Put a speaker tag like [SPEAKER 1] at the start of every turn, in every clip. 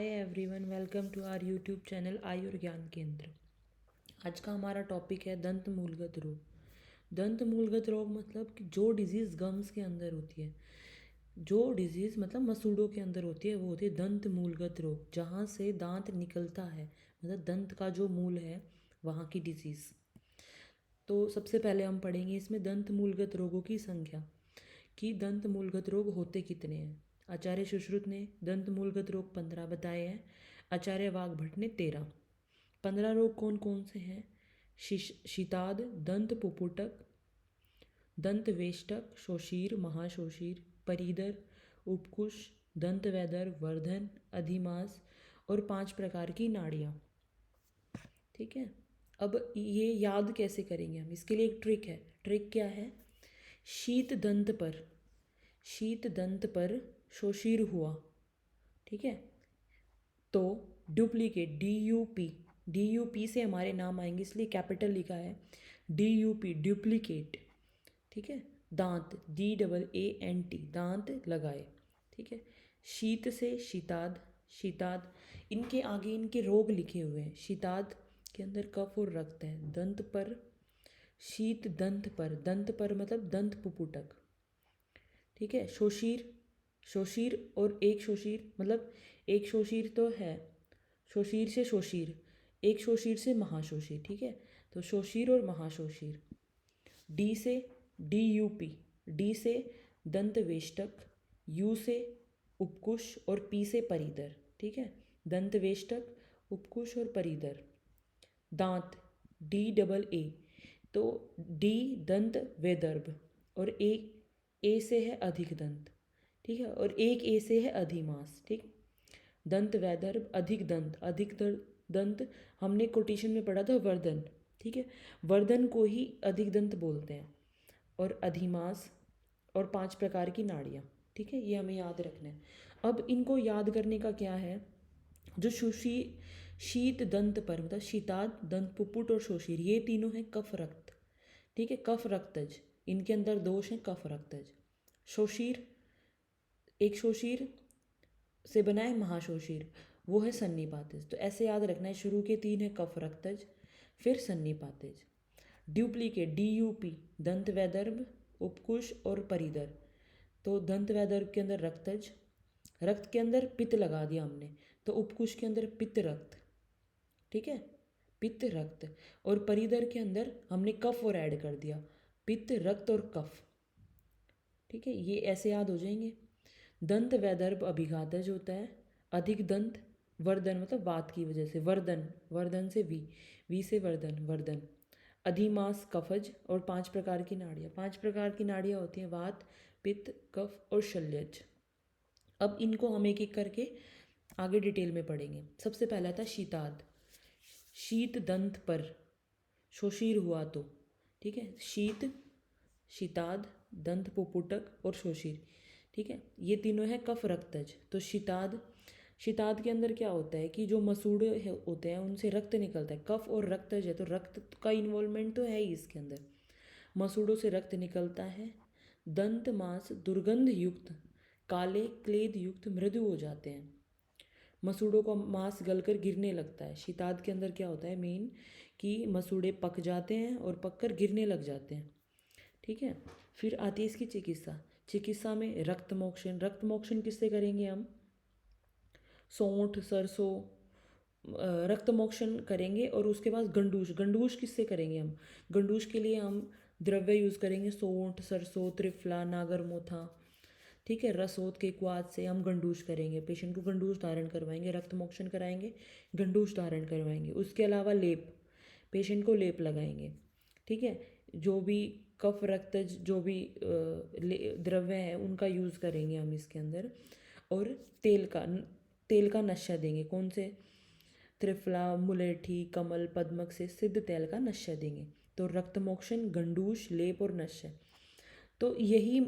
[SPEAKER 1] Hi everyone, welcome to our YouTube channel Ayur Gyan Kendra. आज का हमारा टॉपिक है दंत मूलगत रोग। दंत मूलगत रोग मतलब कि जो डिजीज़ गम्स के अंदर होती है, जो डिजीज़ मतलब मसूड़ों के अंदर होती है, वो होती है दंत मूलगत रोग। जहाँ से दांत निकलता है, मतलब दंत का जो मूल है वहाँ की डिजीज़। तो सबसे पहले हम पढ़ेंगे इसमें दंत मूलगत रोगों की संख्या, कि दंत मूलगत रोग होते कितने हैं। आचार्य सुश्रुत ने दंत मूलगत रोग 15 बताए हैं, आचार्य वाघभट्ट ने 13। 15 रोग कौन कौन से हैं? शीताद, दंत पुपुटक, दंत वेष्टक, शोषीर, महाशोषीर, परिदर, उपकुश, दंत वैदर, वर्धन, अधिमास और 5 प्रकार की नाड़ियाँ। ठीक है, अब ये याद कैसे करेंगे हम? इसके लिए एक ट्रिक है। ट्रिक क्या है? शीत दंत पर, शीत दंत पर शोषीर हुआ, ठीक है, तो डुप्लीकेट डी यू पी से हमारे नाम आएंगे, इसलिए कैपिटल लिखा है। डी यू पी डुप्लीकेट, ठीक है। दांत DAANT दांत लगाए, ठीक है। शीत से शीताद, शीताद इनके आगे इनके रोग लिखे हुए हैं। शीताद के अंदर कफ और रक्त है। दंत पर, शीत दंत पर मतलब दंत पुपुटक, ठीक है। शोषीर, शोषीर और एक शोषीर मतलब एक शोषीर तो है, शोषीर से शोषीर, एक शोषीर से महाशोषीर, ठीक है। तो शोषीर और महाशोषीर। डी से DUP, डी से दंत वेष्टक, यू से उपकुश और पी से परिदर, ठीक है। दंत वेष्टक, उपकुश और परिदर। दांत DAA, तो डी दंत वेदर्भ और ए से है अधिक दंत, ठीक है, और एक ए से है अधिमास, ठीक। दंत वैदर्भ, अधिक दंत हमने कोटेशन में पढ़ा था वर्धन, ठीक है। वर्धन को ही अधिक दंत बोलते हैं। और अधिमास और 5 प्रकार की नाड़ियाँ, ठीक है, ये हमें याद रखना है। अब इनको याद करने का क्या है? जो शीत दंत पर मतलब शीताद, दंत पुपुट और शोषीर, ये तीनों हैं कफ रक्त, ठीक है। कफ रक्तज, इनके अंदर दोष हैं कफ रक्तज। शोषीर, एक शोषीर से बना है महाशोषीर, वो है सन्निपातज। तो ऐसे याद रखना है, शुरू के 3 है कफ रक्तज, फिर सन्निपातज। डुप्लीकेट DUP दंत वैदर्भ, उपकुश और परिदर। तो दंत वैदर्भ के अंदर रक्तज, रक्त के अंदर पित्त लगा दिया हमने, तो उपकुश के अंदर पित्त रक्त, ठीक है, पित्त रक्त। और परिदर के अंदर हमने कफ और ऐड कर दिया, पित्त रक्त और कफ, ठीक है। ये ऐसे याद हो जाएंगे। दंत वैदर्भ अभिघातज होता है। अधिक दंत, वर्धन मतलब वात की वजह से, वर्धन, वर्धन से वी से वर्धन, वर्धन। अधिमास कफज और 5 प्रकार की नाड़ियाँ। 5 प्रकार की नाड़ियाँ होती हैं वात, पित्त, कफ और शल्यज। अब इनको हम एक एक करके आगे डिटेल में पढ़ेंगे। सबसे पहला था शीताद, शीत दंत पर शोषीर हुआ तो, ठीक है। शीत, शीताद, दंत पुपुटक और शोषीर, ठीक है, ये तीनों है कफ रक्तज। तो शीताद, शीताद के अंदर क्या होता है कि जो मसूड़े होते हैं उनसे रक्त निकलता है। कफ और रक्तज है तो रक्त का इन्वॉल्वमेंट तो है ही इसके अंदर, मसूड़ों से रक्त निकलता है। दंत मांस दुर्गंध युक्त, काले क्लेद युक्त मृदु हो जाते हैं। मसूड़ों का मांस गलकर गिरने लगता है। शीताद के अंदर क्या होता है मेन, कि मसूड़े पक जाते हैं और पककर गिरने लग जाते हैं, ठीक है। फिर आती है इसकी चिकित्सा। चिकित्सा में रक्त मोक्षण, रक्त मोक्षण किससे करेंगे हम? सौंठ, सरसों, रक्त मोक्षण करेंगे। और उसके बाद गंडूश, गंडूश किससे करेंगे हम? गंडूश के लिए हम द्रव्य यूज़ करेंगे, सौंठ, सरसों, त्रिफला, नागरमोथा, ठीक है। रसोद के क्वाद से हम गंडूश करेंगे, पेशेंट को गंडूश धारण करवाएंगे, रक्त मोक्षण कराएंगे, गंडूश धारण करवाएंगे। उसके अलावा लेप, पेशेंट को लेप लगाएंगे, ठीक है। जो भी कफ रक्त जो भी द्रव्य है उनका यूज़ करेंगे हम इसके अंदर। और तेल का नशा देंगे। कौन से? त्रिफला, मुलेठी, कमल, पद्मक से सिद्ध तेल का नशा देंगे। तो रक्त मोक्षण, गंडूश, लेप और नशा। तो यही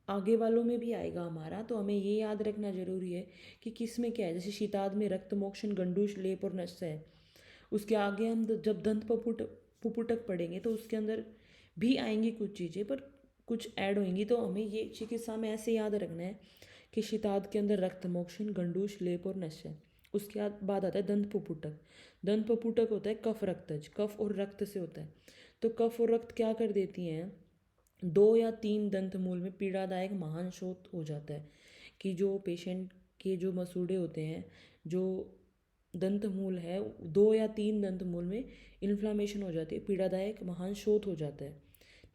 [SPEAKER 1] आगे वालों में भी आएगा हमारा, तो हमें ये याद रखना जरूरी है कि किस में क्या है। जैसे शीताद में रक्त मोक्षण, गंडूश, लेप और नशा है। उसके आगे हम जब दंत पुपुटक पढ़ेंगे तो उसके अंदर भी आएंगी कुछ चीज़ें, पर कुछ ऐड होंगी। तो हमें ये चिकित्सा में ऐसे याद रखना है कि शीताद के अंदर रक्त मोक्षण, गंडूश, लेप और नशा। उसके बाद आता है दंत पुपुटक। दंत पुपुटक होता है कफ रक्तज, कफ और रक्त से होता है। तो कफ और रक्त क्या कर देती हैं, 2 या 3 दंत मूल में पीड़ादायक महान शोथ हो जाता है कि जो पेशेंट के जो मसूड़े होते हैं, जो दंत मूल है, 2 या 3 दंत मूल में इन्फ्लामेशन हो जाती है, पीड़ादायक महान शोथ हो जाता है।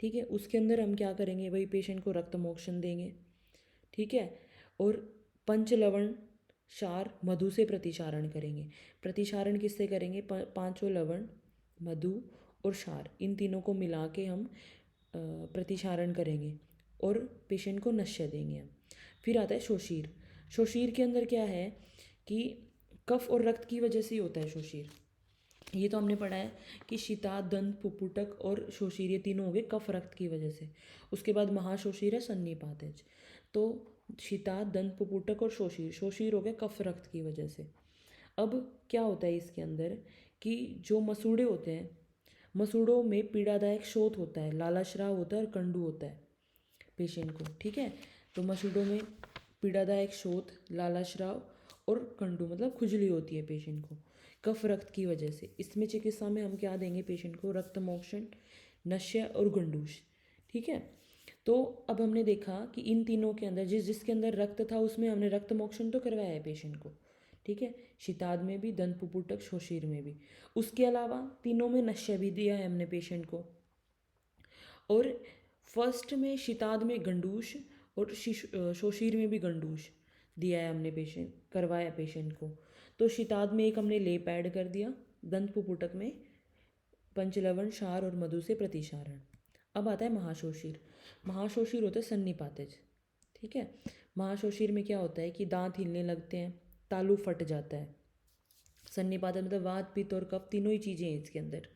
[SPEAKER 1] ठीक है, उसके अंदर हम क्या करेंगे, वही पेशेंट को रक्त मोक्षण देंगे। ठीक है, और पंचलवण क्षार मधु से प्रतिशारण करेंगे। प्रतिशारण किससे करेंगे, पांचों लवण, मधु और क्षार, इन तीनों को मिला के हम प्रतिशारण करेंगे और पेशेंट को नश्य देंगे हम। फिर आता है शोषीर। शोषीर के अंदर क्या है कि कफ और रक्त की वजह से ही होता है शोषीर। ये तो हमने पढ़ा है कि शीता, दंत, पुपुटक और शोषीर, ये तीनों हो गए कफ रक्त की वजह से। उसके बाद महाशोषीर है सन्निपातज। तो शीता, दंत, पुपुटक और शोषीर, शोषीर हो गया कफ रक्त की वजह से। अब क्या होता है इसके अंदर कि जो मसूड़े होते हैं, मसूड़ों में पीड़ादायक शोथ होता है, लालाश्राव होता है और कंडू होता है पेशेंट को। ठीक है, तो मसूड़ों में पीड़ादायक शोथ, लालाश्राव और कंडू मतलब खुजली होती है पेशेंट को कफ रक्त की वजह से। इसमें चिकित्सा में हम क्या देंगे पेशेंट को, रक्त मोक्षण, नश्य और गंडूश। ठीक है, तो अब हमने देखा कि इन तीनों के अंदर जिसके अंदर रक्त था उसमें हमने रक्त मोक्षण तो करवाया है पेशेंट को। ठीक है, शीताद में भी, दंत पुपुटक, शोषीर में भी। उसके अलावा तीनों में नश्य भी दिया है हमने पेशेंट को। और फर्स्ट में शीताद में गंडूश और शोषीर में भी गंडूश दिया है हमने, पेशेंट करवाया पेशेंट को। तो शीताद में एक हमने लेप ऐड कर दिया, दंत पुपुटक में पंचलवण, क्षार और मधु से प्रतिशारण। अब आता है महाशोषीर। महाशोषीर होता है सन्निपातज। ठीक है, महाशोषीर में क्या होता है कि दांत हिलने लगते हैं, तालू फट जाता है। सन्निपातज मतलब वात, पित्त और कफ तीनों ही चीज़ें हैं इसके अंदर।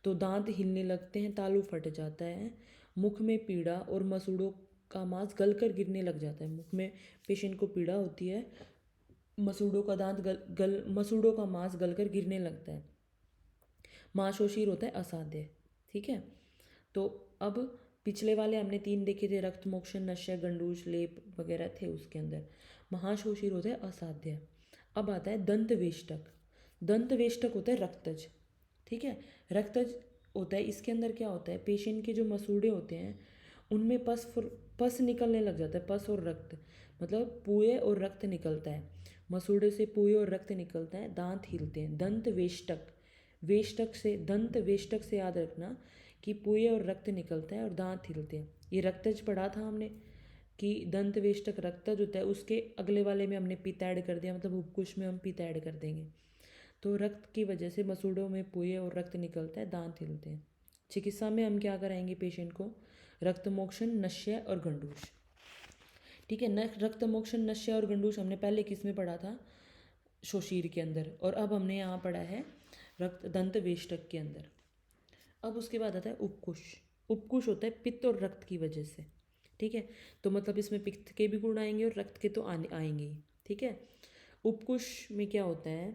[SPEAKER 1] तो दांत हिलने लगते हैं, तालू फट जाता है, मुख में पीड़ा और मसूड़ों का मांस गलकर गिरने लग जाता है। मुख में पेशेंट को पीड़ा होती है, मसूड़ों का दांत मसूड़ों का मांस गलकर गिरने लगता है। महाशोषीर होता है असाध्य। ठीक है, तो अब पिछले वाले हमने 3 देखे थे, रक्त मोक्षण, नश्य, गंडूश, लेप वगैरह थे उसके अंदर। महाशोषीर होता है असाध्य। अब आता है दंत वेष्टक। दंत वेष्टक होता है रक्तज। ठीक है, रक्तज होता है, इसके अंदर क्या होता है, पेशेंट के जो मसूड़े होते हैं उनमें पस निकलने लग जाता है। पस और रक्त मतलब पूए और रक्त निकलता है, मसूड़े से पूए और रक्त निकलता है, दांत हिलते हैं। दंत वेष्टक, वेष्टक से, दंत वेष्टक से याद रखना कि पूए और रक्त निकलता है और दांत हिलते हैं। ये रक्तज पढ़ा था हमने कि दंत वेष्टक रक्तज होता है, उसके अगले वाले में हमने पित्त ऐड कर दिया, मतलब उपकुश में हम पित्त ऐड कर देंगे। तो रक्त की वजह से मसूड़ों में पूए और रक्त निकलता है, दांत हिलते हैं। चिकित्सा में हम क्या कराएंगे पेशेंट को, रक्त मोक्षण, नश्य और गंडूश। ठीक है, न रक्त मोक्षण, नश्य और गंडूश हमने पहले किस में पढ़ा था, शोषीर के अंदर, और अब हमने यहाँ पढ़ा है रक्त दंत वेष्टक के अंदर। अब उसके बाद आता है उपकुश। उपकुश होता है पित्त और रक्त की वजह से। ठीक है, तो मतलब इसमें पित्त के भी गुण आएंगे और रक्त के तो आएंगे ही। ठीक है, उपकुश में क्या होता है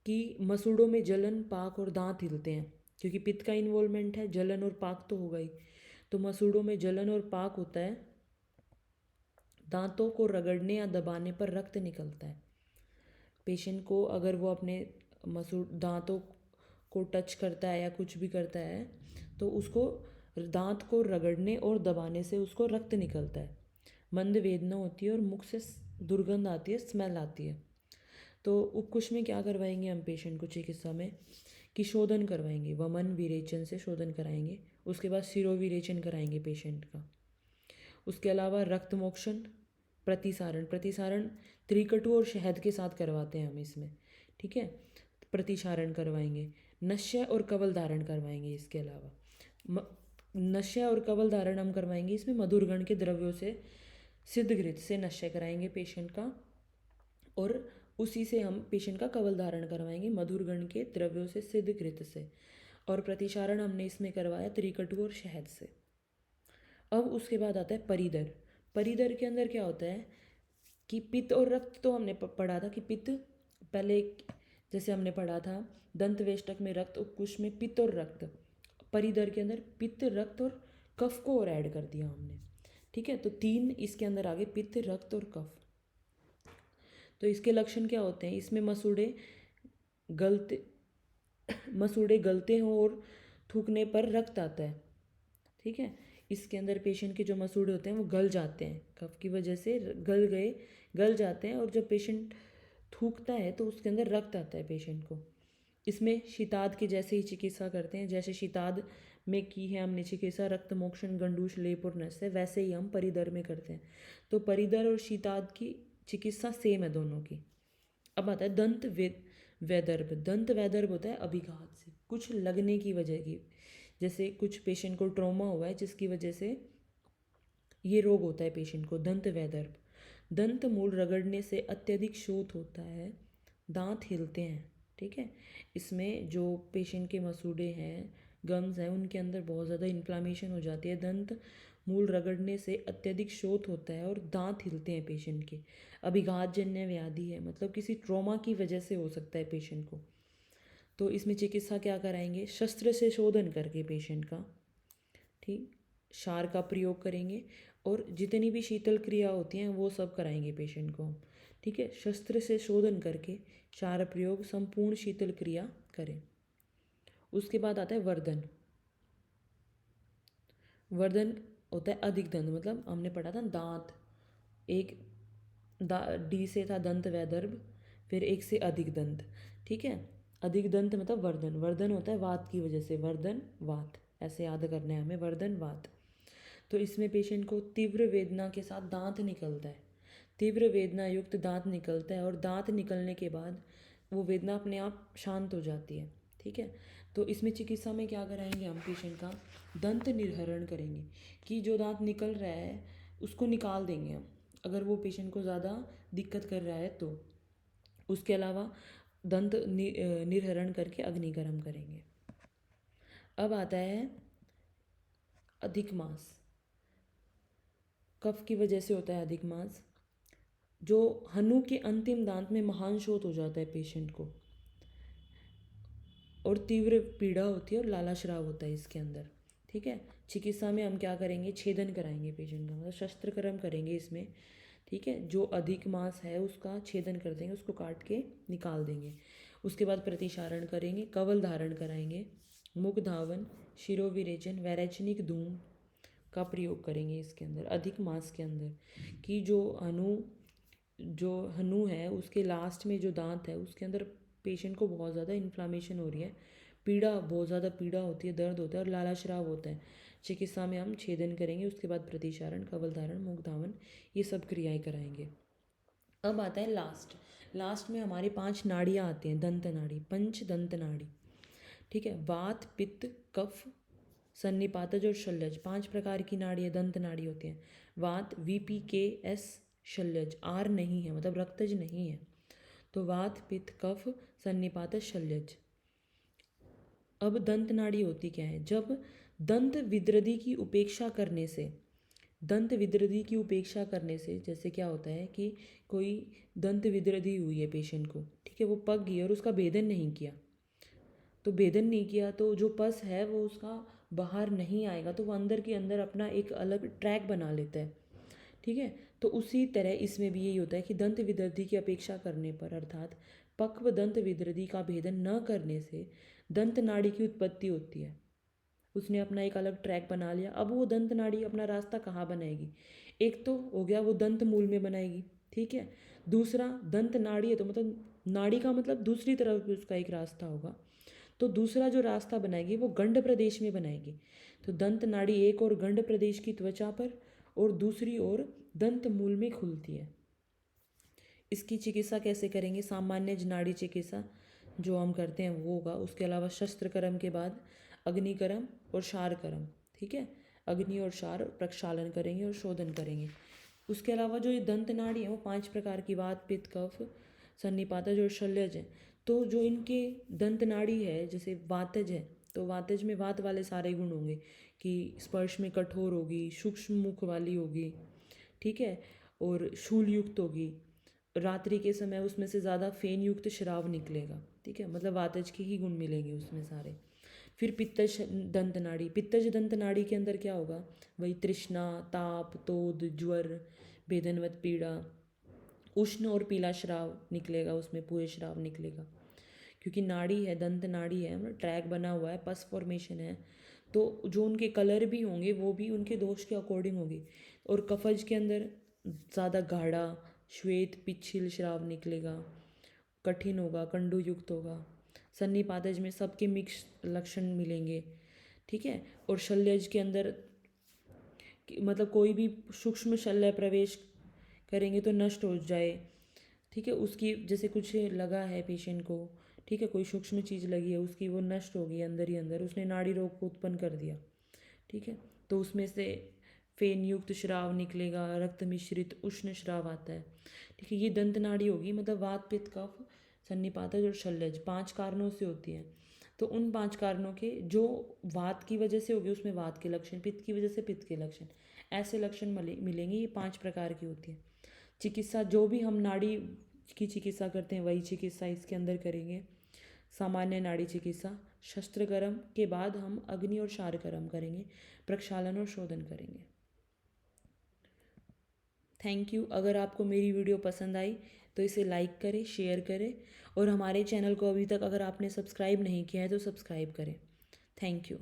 [SPEAKER 1] कि मसूड़ों में जलन, पाक और दांत हिलते हैं, क्योंकि पित्त का इन्वॉल्वमेंट है, जलन और पाक तो होगा ही। तो मसूड़ों में जलन और पाक होता है, दांतों को रगड़ने या दबाने पर रक्त निकलता है। पेशेंट को अगर वो अपने मसूड़ दांतों को टच करता है या कुछ भी करता है तो उसको दांत को रगड़ने और दबाने से उसको रक्त निकलता है। मंद वेदना होती है और मुख से दुर्गंध आती है, स्मेल आती है। तो उपकुश में क्या करवाएंगे हम पेशेंट को चिकित्सा में कि शोधन करवाएंगे, वमन विरेचन से शोधन कराएंगे। उसके बाद शिरोविरेचन कराएंगे पेशेंट का। उसके अलावा रक्त मोक्षण, प्रतिसारण, प्रतिसारण त्रिकटु और शहद के साथ करवाते हैं हम इसमें। ठीक है, प्रतिसारण करवाएंगे, नश्य और कवल धारण करवाएंगे। इसके अलावा नश्य और कवल धारण हम करवाएंगे इसमें मधुरगण के द्रव्यों से, सिद्ध घृत से नश्य कराएंगे पेशेंट का, और उसी से हम पेशेंट का कवल धारण करवाएंगे मधुरगण के द्रव्यों से, सिद्ध घृत से। और प्रतिसारण हमने इसमें करवाया त्रिकटु और शहद से। अब उसके बाद आता है परिदर। परिदर के अंदर क्या होता है कि पित्त और रक्त तो हमने पढ़ा था कि पित्त पहले जैसे हमने पढ़ा था दंत वेष्टक में रक्त, उपकुश में पित्त और रक्त। परिदर के अंदर पित्त, रक्त और कफ को और ऐड कर दिया हमने। ठीक है, तो 3 इसके अंदर आ गए, पित्त, रक्त और कफ। तो इसके लक्षण क्या होते हैं? इसमें गलते मसूड़े गलते हों और थूकने पर रक्त आता है। ठीक है, इसके अंदर पेशेंट के जो मसूड़े होते हैं वो गल जाते हैं, कफ की वजह से गल जाते हैं, और जब पेशेंट थूकता है तो उसके अंदर रक्त आता है पेशेंट को। इसमें शीताद के जैसे ही चिकित्सा करते हैं, जैसे शीताद में की है हमने चिकित्सा रक्त मोक्षण गंडूश लेप और नस है, वैसे ही हम परिदर में करते हैं। तो परिदर और शीताद की चिकित्सा सेम है दोनों की। अब आता है वैदर्भ। दंत वैदर्भ होता है अभिघात से, कुछ लगने की वजह की, जैसे कुछ पेशेंट को ट्रॉमा हुआ है जिसकी वजह से ये रोग होता है पेशेंट को, दंत वैदर्भ। दंत मूल रगड़ने से अत्यधिक शोथ होता है, दांत हिलते हैं। ठीक है, इसमें जो पेशेंट के मसूड़े हैं, गम्स हैं, उनके अंदर बहुत ज़्यादा इन्फ्लामेशन हो जाती है। दंत मूल रगड़ने से अत्यधिक शोथ होता है और दांत हिलते हैं पेशेंट के। अभिघातजन्य व्याधि है, मतलब किसी ट्रॉमा की वजह से हो सकता है पेशेंट को। तो इसमें चिकित्सा क्या कराएंगे? शस्त्र से शोधन करके पेशेंट का, ठीक, क्षार का प्रयोग करेंगे, और जितनी भी शीतल क्रिया होती हैं वो सब कराएंगे पेशेंट को। ठीक है, शस्त्र से शोधन करके क्षार प्रयोग, संपूर्ण शीतल क्रिया करें। उसके बाद आता है वर्धन। वर्धन होता है अधिक दंत, मतलब हमने पढ़ा था दांत, एक डी से था दंत वैदर्भ, फिर एक से अधिक दंत। ठीक है, अधिक दंत मतलब वर्धन। वर्धन होता है वात की वजह से, वर्धन वात, ऐसे याद करना है हमें, वर्धन वात। तो इसमें पेशेंट को तीव्र वेदना के साथ दांत निकलता है, तीव्र वेदना युक्त दांत निकलता है, और दांत निकलने के बाद वो वेदना अपने आप शांत हो जाती है। ठीक है, तो इसमें चिकित्सा में क्या कराएंगे हम? पेशेंट का दंत निर्हरण करेंगे, कि जो दांत निकल रहा है उसको निकाल देंगे हम, अगर वो पेशेंट को ज़्यादा दिक्कत कर रहा है तो। उसके अलावा निर्हरण करके अग्निगर्म करेंगे। अब आता है अधिक मास। कफ की वजह से होता है अधिक मास। जो हनु के अंतिम दांत में महान शोथ हो जाता है पेशेंट को, और तीव्र पीड़ा होती है और लाला श्राव होता है इसके अंदर। ठीक है, चिकित्सा में हम क्या करेंगे? छेदन कराएंगे पेशेंट का, मतलब शस्त्रक्रम करेंगे इसमें। ठीक है, जो अधिक मांस है उसका छेदन कर देंगे, उसको काट के निकाल देंगे। उसके बाद प्रतिशारण करेंगे, कवल धारण कराएंगे, मुख धावन, शिरोविरेचन, वैरेचनिक धूम का प्रयोग करेंगे इसके अंदर, अधिक मांस के अंदर। कि जो हनु है उसके लास्ट में जो दांत है उसके अंदर पेशेंट को बहुत ज़्यादा इन्फ्लामेशन हो रही है, पीड़ा, बहुत ज़्यादा पीड़ा होती है, दर्द होता है और लाला श्राव होता है। चिकित्सा में हम छेदन करेंगे, उसके बाद प्रतिशारण, कवल धारण, मुख धावन, ये सब क्रियाएं कराएंगे। अब आता है लास्ट में हमारे 5 नाड़ियाँ आती हैं, दंत नाड़ी, पंच दंत नाड़ी। ठीक है, वात, पित्त, कफ, सन्निपातज और शल्यज, 5 प्रकार की नाड़ियाँ, दंत नाड़ी होती हैं। वात VPKS, शल्यज आर नहीं है, मतलब रक्तज नहीं है। तो वात, पित्त, कफ, सन्निपातज, शल्यज। अब दंत नाड़ी होती क्या है? जब दंत विद्रदी की उपेक्षा करने से, दंत विद्रदी की उपेक्षा करने से, जैसे क्या होता है कि कोई दंत विद्रदी हुई है पेशेंट को, ठीक है, वो पक गई और उसका भेदन नहीं किया, तो भेदन नहीं किया तो जो पस है वो उसका बाहर नहीं आएगा, तो वो अंदर के अंदर अपना एक अलग ट्रैक बना लेता है। ठीक है, तो उसी तरह इसमें भी यही होता है कि दंत विदृधि की अपेक्षा करने पर, अर्थात पक्व दंत विदृधि का भेदन न करने से दंत नाड़ी की उत्पत्ति होती है। उसने अपना एक अलग ट्रैक बना लिया, अब वो दंत नाड़ी अपना रास्ता कहाँ बनाएगी? एक तो हो गया वो दंत मूल में बनाएगी, ठीक है, दूसरा दंत नाड़ी है तो मतलब नाड़ी का मतलब दूसरी तरफ भी उसका एक रास्ता होगा, तो दूसरा जो रास्ता बनाएगी वो गंड प्रदेश में बनाएगी। तो दंत नाड़ी एक और गंड प्रदेश की त्वचा पर और दूसरी ओर दंत मूल में खुलती है। इसकी चिकित्सा कैसे करेंगे? सामान्य नाड़ी चिकित्सा जो हम करते हैं वो होगा। उसके अलावा शस्त्रक्रम के बाद अग्निकर्म और क्षारकर्म, ठीक है, अग्नि और क्षार प्रक्षालन करेंगे और शोधन करेंगे। उसके अलावा जो ये दंत नाड़ी है वो 5 प्रकार की, वात, पित्त, कफ, सन्निपातज और शल्यज है। तो जो इनके दंत नाड़ी है, जैसे वातज है, तो वातज में वात वाले सारे गुण होंगे कि स्पर्श में कठोर होगी, सूक्ष्म मुख वाली होगी, ठीक है, और शूल युक्त होगी, रात्रि के समय उसमें से ज़्यादा फेन युक्त शराब निकलेगा, ठीक है, मतलब वातज के ही गुण मिलेंगे उसमें सारे। फिर पित्तज दंत नाड़ी, पित्तज दंत नाड़ी के अंदर क्या होगा? वही तृष्णा, ताप, तोद, ज्वर, वेदनवत पीड़ा, उष्ण और पीला श्राव निकलेगा, उसमें पूरे श्राव निकलेगा, क्योंकि नाड़ी है, दंत नाड़ी है, मतलब ट्रैक बना हुआ है, पस फॉर्मेशन है, तो जो उनके कलर भी होंगे वो भी उनके दोष के अकॉर्डिंग होंगे। और कफज के अंदर ज़्यादा गाढ़ा श्वेत पिच्छिल श्राव निकलेगा, कठिन होगा, कंडू युक्त होगा। सन्निपातज में सबके मिक्स लक्षण मिलेंगे, ठीक है। और शल्यज के अंदर मतलब कोई भी सूक्ष्म शल्य प्रवेश करेंगे तो नष्ट हो जाए, ठीक है। उसकी जैसे कुछ लगा है पेशेंट को, ठीक है, कोई सूक्ष्म चीज़ लगी है उसकी, वो नष्ट हो गई अंदर ही अंदर, उसने नाड़ी रोग को उत्पन्न कर दिया, ठीक है। तो उसमें से फेन युक्त श्राव निकलेगा, रक्त मिश्रित उष्ण श्राव आता है, ठीक है। ये दंत नाड़ी होगी, मतलब वात पित्त कफ सन्निपातज और शल्यज 5 कारणों से होती है। तो उन 5 कारणों के जो वात की वजह से होगी उसमें वात के लक्षण, पित्त की वजह से पित्त के लक्षण, ऐसे लक्षण मिलेंगे। ये 5 प्रकार की होती है। चिकित्सा जो भी हम नाड़ी की चिकित्सा करते हैं वही चिकित्सा इसके अंदर करेंगे। सामान्य नाड़ी चिकित्सा, शस्त्रकर्म के बाद हम अग्नि और क्षारकर्म करेंगे, प्रक्षालन और शोधन करेंगे। Thank you. अगर आपको मेरी वीडियो पसंद आई तो इसे लाइक करें, शेयर करें, और हमारे चैनल को अभी तक अगर आपने सब्सक्राइब नहीं किया है तो सब्सक्राइब करें। Thank you.